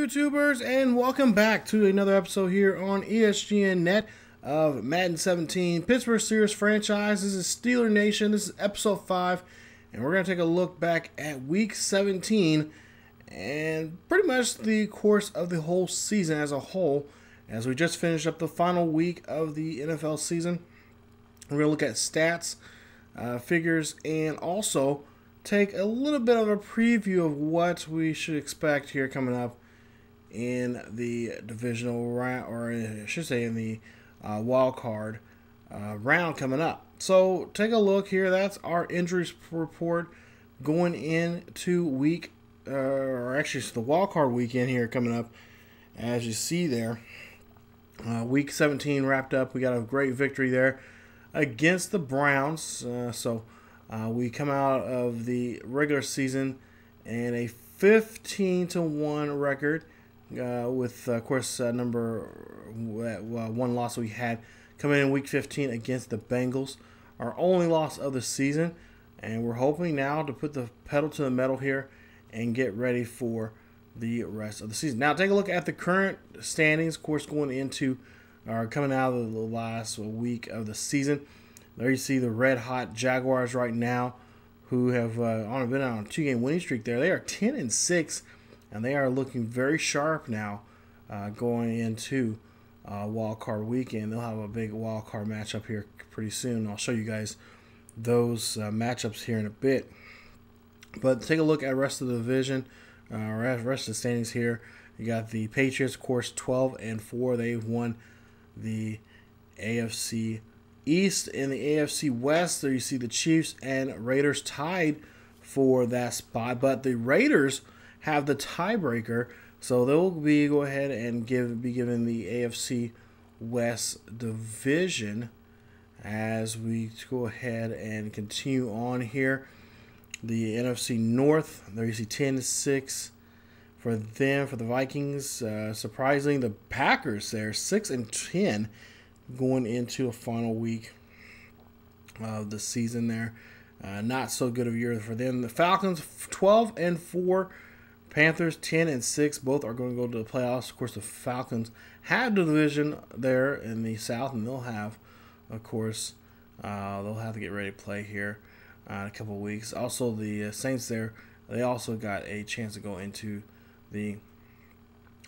YouTubers, and welcome back to another episode here on ESGNet of Madden 17 Pittsburgh Steelers franchise. This is Steeler Nation. This is episode 5, and we're going to take a look back at week 17 and pretty much the course of the whole season as a whole, as we just finished up the final week of the NFL season. We're going to look at stats, figures, and also take a little bit of a preview of what we should expect here coming up in the divisional round, or I should say in the wild card round coming up. So take a look here. That's our injuries report going into week, or actually it's the wild card weekend here coming up. As you see there, week 17 wrapped up. We got a great victory there against the Browns. We come out of the regular season and a 15-1 record with, of course, one loss we had coming in week 15 against the Bengals. Our only loss of the season, and we're hoping now to put the pedal to the metal here and get ready for the rest of the season. Now, take a look at the current standings, of course, going into or coming out of the last week of the season. There you see the red-hot Jaguars right now, who have been on a 2-game winning streak there. They are 10-6, and they are looking very sharp now going into wild card weekend. They'll have a big wild card matchup here pretty soon. I'll show you guys those matchups here in a bit. But take a look at the rest of the division, or rest of the standings here. You got the Patriots, of course, 12-4. They've won the AFC East. In the AFC West, there you see the Chiefs and Raiders tied for that spot, but the Raiders have the tiebreaker, so they'll go ahead and be given the AFC West division. As we go ahead and continue on here, the NFC North, there you see 10-6 for them, for the Vikings. Surprisingly, the Packers there 6-10. Going into a final week of the season there. Not so good of a year for them. The Falcons 12-4. Panthers 10-6. Both are going to go to the playoffs. Of course, the Falcons have the division there in the South, and they'll have, of course, they'll have to get ready to play here in a couple of weeks. Also, the Saints there, they also got a chance to go into the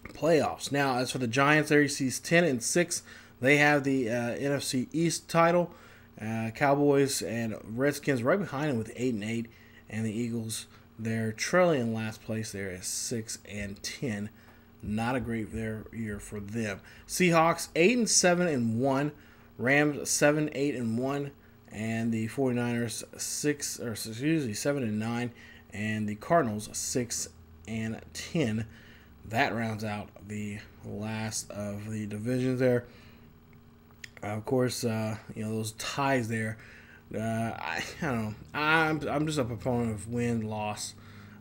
playoffs. Now, as for the Giants there, you see 10-6. They have the NFC East title. Cowboys and Redskins right behind them with 8-8, and the Eagles they're trailing in last place there at 6-10. Not a great year for them. Seahawks 8-7-1, Rams 7-8-1, and the 49ers 7-9, and the Cardinals 6-10. That rounds out the last of the divisions there. Of course, those ties there. I don't know. I'm just a proponent of win-loss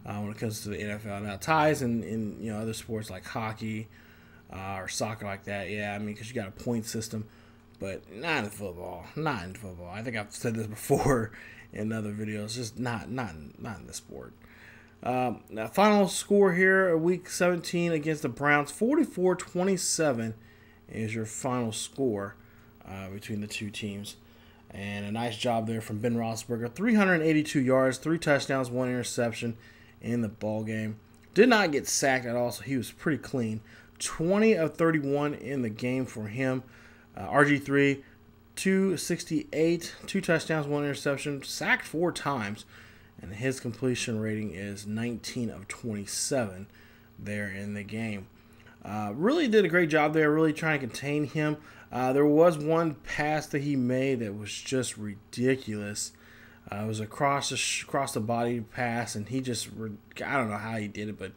when it comes to the NFL. Now, ties in other sports like hockey or soccer like that, yeah, I mean, because you got a point system, but not in football. Not in football. I think I've said this before in other videos. Just not in the sport. Now, final score here, week 17 against the Browns, 44-27 is your final score between the two teams. And a nice job there from Ben Roethlisberger. 382 yards, 3 touchdowns, 1 interception in the ball game. Did not get sacked at all, so he was pretty clean. 20 of 31 in the game for him. RG3, 268, 2 touchdowns, 1 interception, sacked 4 times. And his completion rating is 19 of 27 there in the game. Really did a great job there, really trying to contain him. There was one pass that he made that was just ridiculous. It was a cross the body pass, and he just, I don't know how he did it, but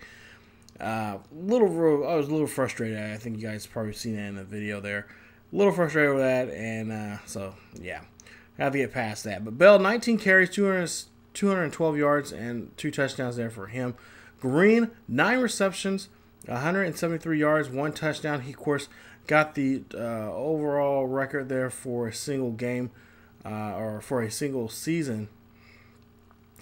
I was a little frustrated. I think you guys probably seen that in the video there. A little frustrated with that, and so, yeah, have to get past that. But Bell, 19 carries, 212 yards, and 2 touchdowns there for him. Green, 9 receptions, 173 yards, 1 touchdown. He, of course, got the overall record there for a single game or for a single season.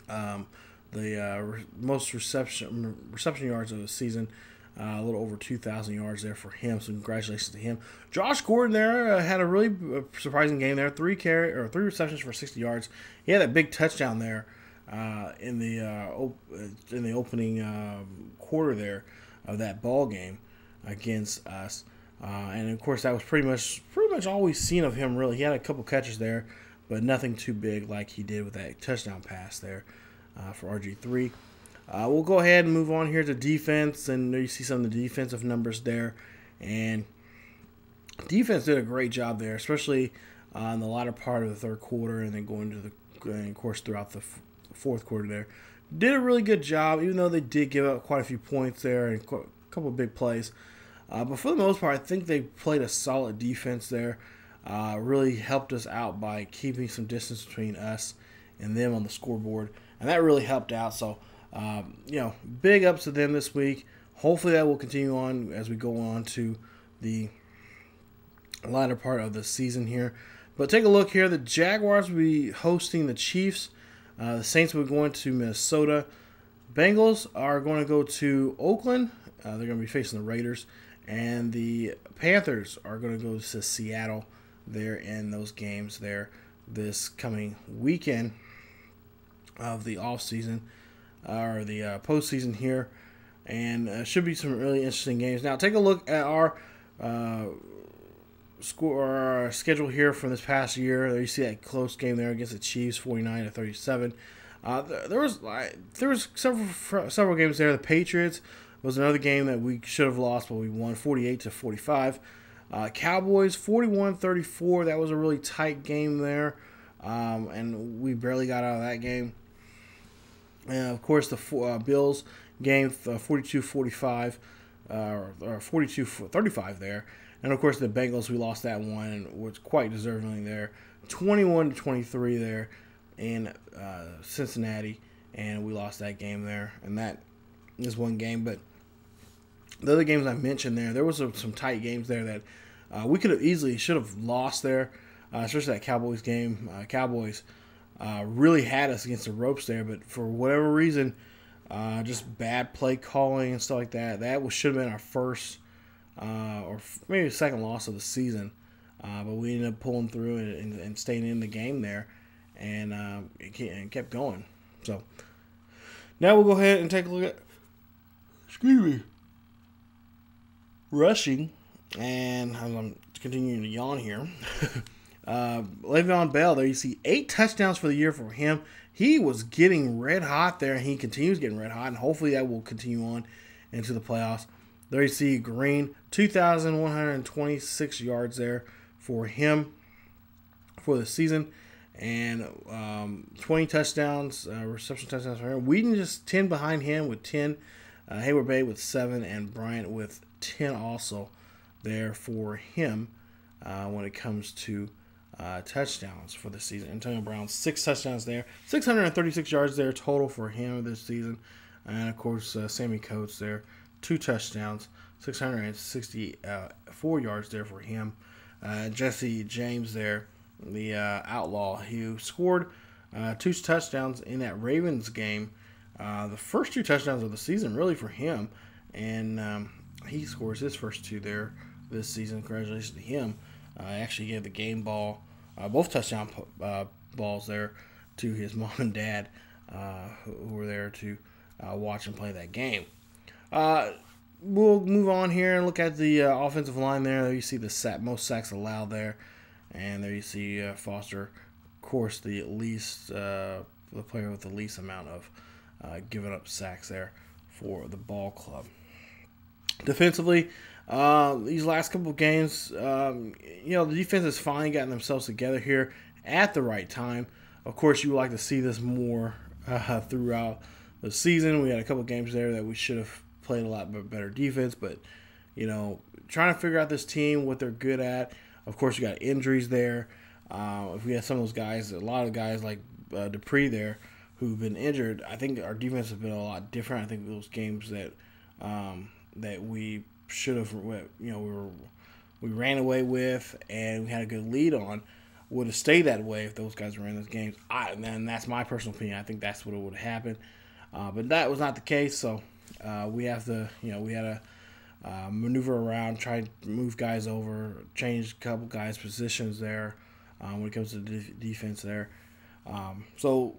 The most reception yards of the season A little over 2,000 yards there for him, so congratulations to him. Josh Gordon there had a really surprising game there. 3 receptions for 60 yards. He had that big touchdown there in the opening quarter there of that ball game against us. And of course, that was pretty much all we've seen of him. Really, he had a couple catches there, but nothing too big like he did with that touchdown pass there for RG3. We'll go ahead and move on here to defense, and you see some of the defensive numbers there. And defense did a great job there, especially in the latter part of the third quarter, and then going to of course, throughout the fourth quarter there. Did a really good job, even though they did give up quite a few points there and a couple of big plays. But for the most part, I think they played a solid defense there. Really helped us out by keeping some distance between us and them on the scoreboard, and that really helped out. So, big ups to them this week. Hopefully that will continue on as we go on to the latter part of the season here. But take a look here. The Jaguars will be hosting the Chiefs. The Saints will be going to Minnesota. Bengals are going to go to Oakland. They're going to be facing the Raiders. And the Panthers are going to go to Seattle there in those games there this coming weekend of the offseason. Or the postseason here, and should be some really interesting games. Now, take a look at our schedule here from this past year. There you see that close game there against the Chiefs, 49-37. There was several games there. The Patriots was another game that we should have lost, but we won 48-45. Cowboys 41-34. That was a really tight game there, and we barely got out of that game. And, of course, the Bills game 42-45, or 42-35 there. And, of course, the Bengals, we lost that one and was quite deservingly there. 21-23 there in Cincinnati, and we lost that game there. And that is one game. But the other games I mentioned there was some tight games there that we should have lost there, especially that Cowboys game. Cowboys really had us against the ropes there, but for whatever reason, just bad play calling and stuff like that. That should have been our first or maybe second loss of the season, but we ended up pulling through and staying in the game there, and kept going. So now we'll go ahead and take a look at rushing, and I'm continuing to yawn here. Le'Veon Bell, there you see 8 touchdowns for the year for him. He was getting red hot there, and he continues getting red hot, and hopefully that will continue on into the playoffs. There you see Green, 2,126 yards there for him for the season, and 20 touchdowns, reception touchdowns for him. Whedon just 10 behind him with 10, Hayward Bay with 7, and Bryant with 10 also there for him when it comes to touchdowns for the season. Antonio Brown, 6 touchdowns there. 636 yards there total for him this season. And, of course, Sammy Coates there, 2 touchdowns, 664 yards there for him. Jesse James there, the outlaw, who scored 2 touchdowns in that Ravens game. The first 2 touchdowns of the season, really, for him. And he scores his first 2 there this season. Congratulations to him. Actually gave the game ball, both touchdown balls there to his mom and dad who were there to watch and play that game. We'll move on here and look at the offensive line there. There you see the most sacks allowed there. And there you see Foster, of course, the player with the least amount of giving up sacks there for the ball club. Defensively, these last couple of games, the defense has finally gotten themselves together here at the right time. Of course, you would like to see this more throughout the season. We had a couple of games there that we should have played a lot better defense, but, trying to figure out this team, what they're good at. Of course, you got injuries there. If we had some of those guys, a lot of guys like Dupree there who've been injured, I think our defense has been a lot different. I think those games that we should have, we ran away with and we had a good lead on would have stayed that way if those guys were in those games. And that's my personal opinion. I think that's what would have happened. But that was not the case. So we have to, we had to maneuver around, try to move guys over, change a couple guys' positions there when it comes to defense there. So,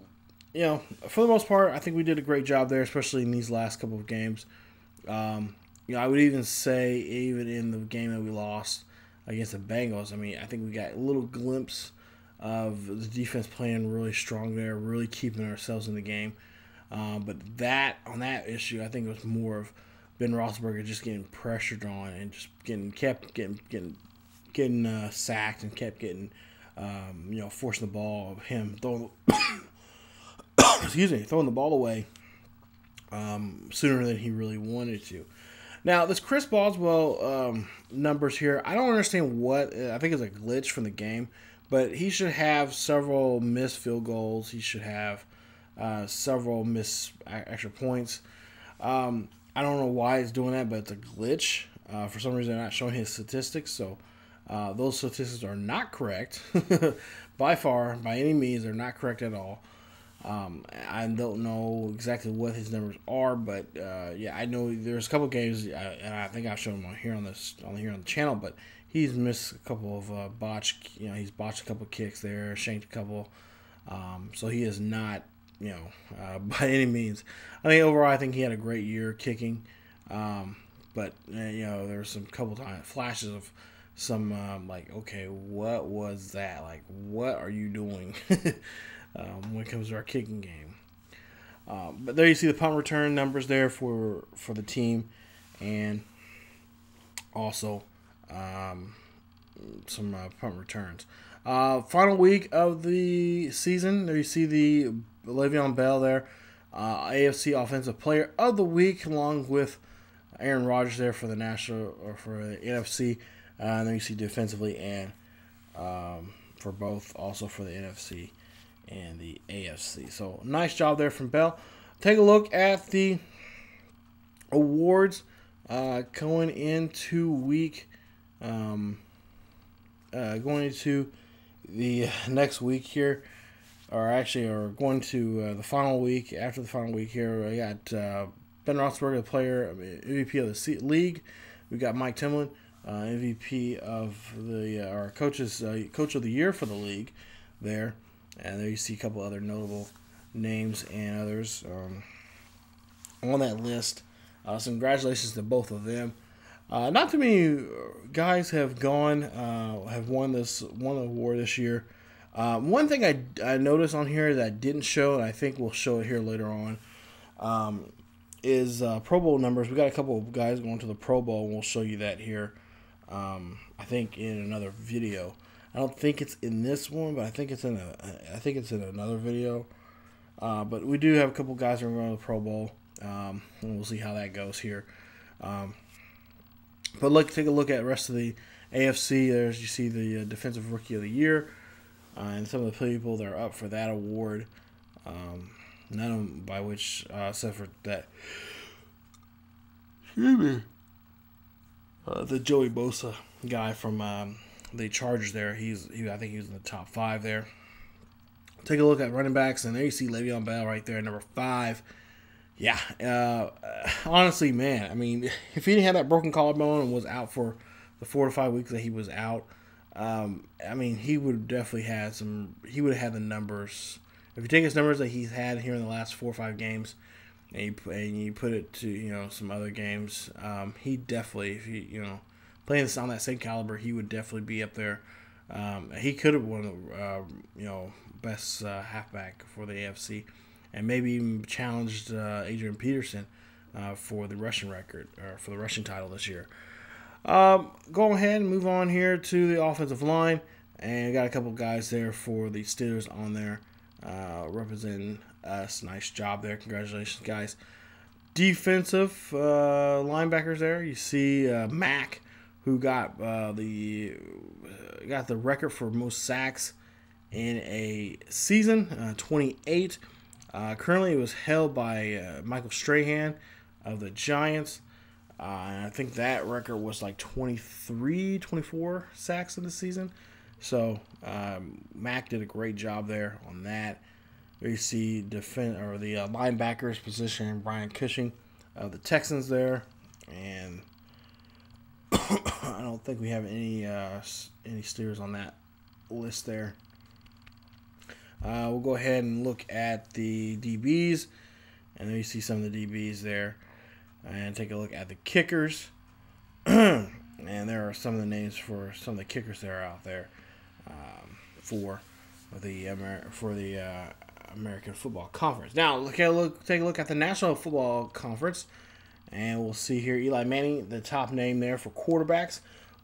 for the most part, I think we did a great job there, especially in these last couple of games. I would even say, even in the game that we lost against the Bengals, I think we got a little glimpse of the defense playing really strong there, really keeping ourselves in the game. But on that issue, I think it was more of Ben Roethlisberger just getting pressured on and just kept getting sacked and kept getting forcing the ball of him throwing throwing the ball away sooner than he really wanted to. Now, this Chris Boswell numbers here, I don't understand what. I think it's a glitch from the game, but he should have several missed field goals. He should have several missed extra points. I don't know why he's doing that, but it's a glitch. For some reason, they're not showing his statistics, so those statistics are not correct. By any means, they're not correct at all. I don't know exactly what his numbers are, but I know there's a couple games, and I think I've shown him here on the channel. But he's missed a couple of botched. He's botched a couple kicks there, shanked a couple. So he is not, by any means. I think overall, I think he had a great year kicking. But there were some couple times flashes of some okay, what was that? Like, what are you doing? When it comes to our kicking game. But there you see the punt return numbers there for the team, and also some punt returns. Final week of the season, there you see the Le'Veon Bell there, AFC Offensive Player of the Week, along with Aaron Rodgers there for the NFC. And then you see defensively and for both, also for the NFC and the AFC. So nice job there from Bell. Take a look at the awards going into the next week here, or going to the final week. After the final week here, we got Ben Roethlisberger, the player MVP of the league. We got Mike Tomlin, MVP of our coach of the year for the league there. And there you see a couple other notable names and others on that list. So congratulations to both of them. Not too many guys have won the award this year. One thing I noticed on here that I didn't show, and I think we'll show it here later on, is Pro Bowl numbers. We got a couple of guys going to the Pro Bowl, and we'll show you that here. I think in another video. I don't think it's in this one, but I think it's in another video. But we do have a couple guys who are going to the Pro Bowl, and we'll see how that goes here. But take a look at the rest of the AFC. There's you see the Defensive Rookie of the Year, and some of the people that are up for that award. None of them by which, except for that. Excuse me. The Joey Bosa guy from the Chargers there. I think he was in the top 5 there. Take a look at running backs, and there you see Le'Veon Bell right there, number 5. Yeah, honestly, man, if he didn't have that broken collarbone and was out for the 4 to 5 weeks that he was out, he would definitely he would have had the numbers. If you take his numbers that he's had here in the last 4 or 5 games, and you put it to some other games, he definitely, if he playing this on that same caliber, he would definitely be up there. He could have won the best halfback for the AFC, and maybe even challenged Adrian Peterson for the rushing record, or for the rushing title this year. Go ahead and move on here to the offensive line, and got a couple guys there for the Steelers on there representing us. Nice job there. Congratulations, guys. Defensive linebackers there. You see Mack, who got the record for most sacks in a season, 28. Currently, it was held by Michael Strahan of the Giants. And I think that record was like 23, 24 sacks in the season. So Mack did a great job there on that. There you see the linebackers position, Brian Cushing of the Texans there, and don't think we have any Steelers on that list there. We'll go ahead and look at the DBs, and then you see some of the DBs there, and take a look at the kickers. And there are some of the names for some of the kickers that are out there for the American Football Conference. Now, take a look at the National Football Conference, and we'll see here Eli Manning, the top name there for quarterbacks.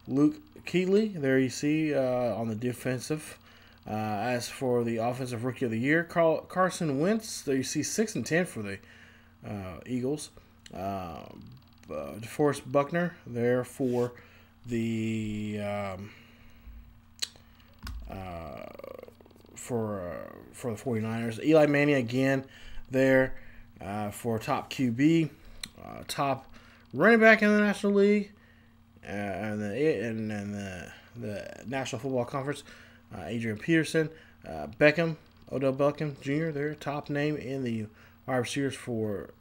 Luke Kuechly, there you see on the defensive. As for the Offensive Rookie of the Year, Carson Wentz, there you see 6-10 for the Eagles. DeForest Buckner there for the for the 49ers. Eli Manning again there for top QB, top running back in the National League, and the National Football Conference. Adrian Peterson, Odell Beckham Jr. there, top name in the wide receivers for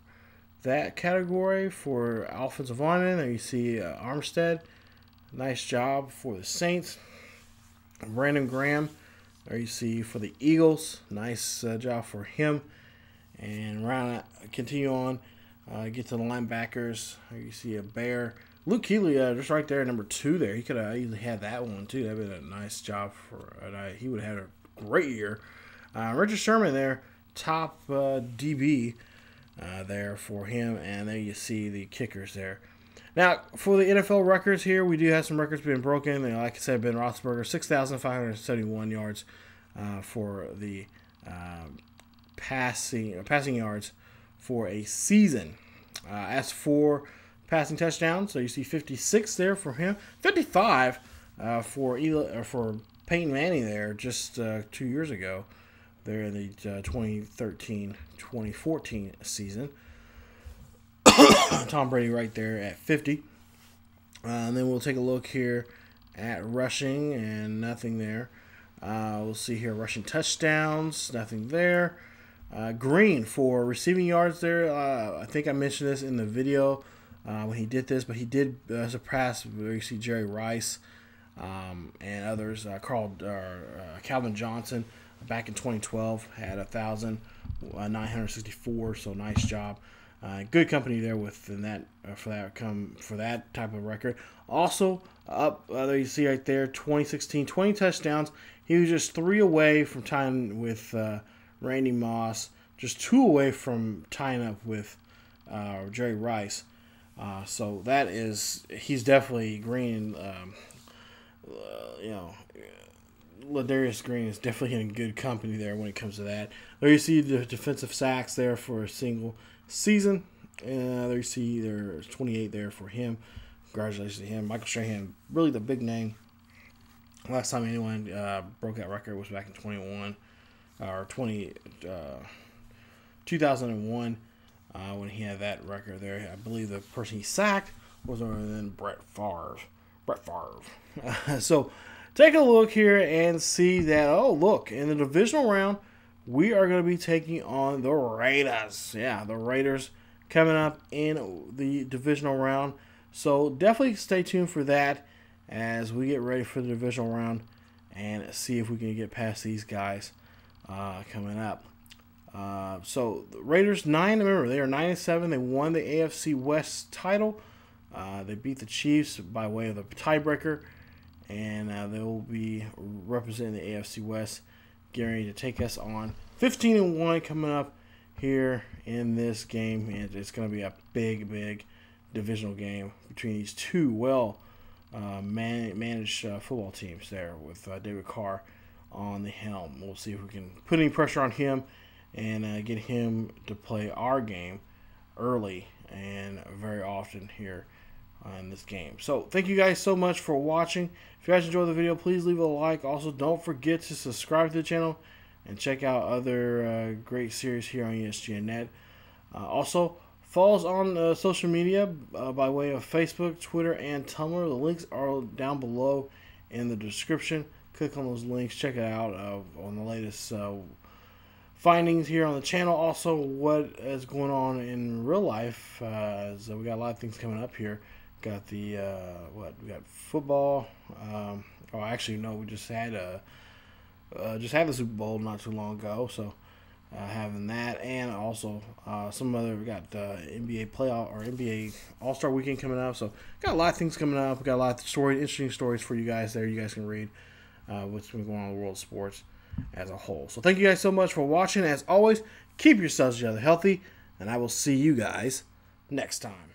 that category. For offensive lineman, there you see Armstead. Nice job for the Saints. Brandon Graham, there you see for the Eagles. Nice job for him. And continue on, get to the linebackers. There you see a Bear. Luke Kuechly, just right there, number 2 there. He could have easily had that one, too. That would have been a nice job for he would have had a great year. Richard Sherman there, top DB there for him. And there you see the kickers there. Now, for the NFL records here, we do have some records being broken. And like I said, Ben Roethlisberger, 6,571 yards for the passing yards for a season. As for passing touchdowns, so you see 56 there for him, 55 for Peyton Manning there just 2 years ago, there in the 2013-2014 season. Tom Brady right there at 50. And then we'll take a look here at rushing, and nothing there. We'll see here rushing touchdowns, nothing there. Green for receiving yards there. I think I mentioned this in the video when he did this, but he did surpass, you see Jerry Rice and others. Calvin Johnson back in 2012 had 1,964, so nice job. Good company there within that for that type of record. Also up there you see right there, 2016, 20 touchdowns. He was just 3 away from tying with Randy Moss, just 2 away from tying up with Jerry Rice. So that is, he's definitely Green. Ladarius Green is definitely in good company there when it comes to that. There you see the defensive sacks there for a single season. There you see there's 28 there for him. Congratulations to him. Michael Strahan, really the big name. Last time anyone broke that record was back in 2001 when he had that record there. I believe the person he sacked was other than Brett Favre. So take a look here and see that, oh, look, in the divisional round, we are going to be taking on the Raiders. Yeah, the Raiders coming up in the divisional round. So definitely stay tuned for that as we get ready for the divisional round and see if we can get past these guys coming up. So the Raiders 9. Remember, they are 9-7. They won the AFC West title. They beat the Chiefs by way of the tiebreaker, and they will be representing the AFC West, getting ready to take us on. 15-1 coming up here in this game, and it's going to be a big divisional game between these two managed football teams there with David Carr on the helm. We'll see if we can put any pressure on him and get him to play our game early and very often here in this game. So thank you guys so much for watching. If you guys enjoyed the video, please leave a like. Also, don't forget to subscribe to the channel and check out other great series here on ESGNet. Also, follow us on social media by way of Facebook, Twitter, and Tumblr. The links are down below in the description. Click on those links. Check it out on the latest findings here on the channel. Also, what is going on in real life, as we got a lot of things coming up here Got the we got football. Actually, no, we just had the Super Bowl not too long ago, so having that, and also some other. We got NBA playoff or NBA All-Star Weekend coming up, so got a lot of things coming up. We got a lot of interesting stories for you guys there. You guys can read what's been going on in the world of sports as a whole. So thank you guys so much for watching. As always, keep yourselves together healthy, and I will see you guys next time.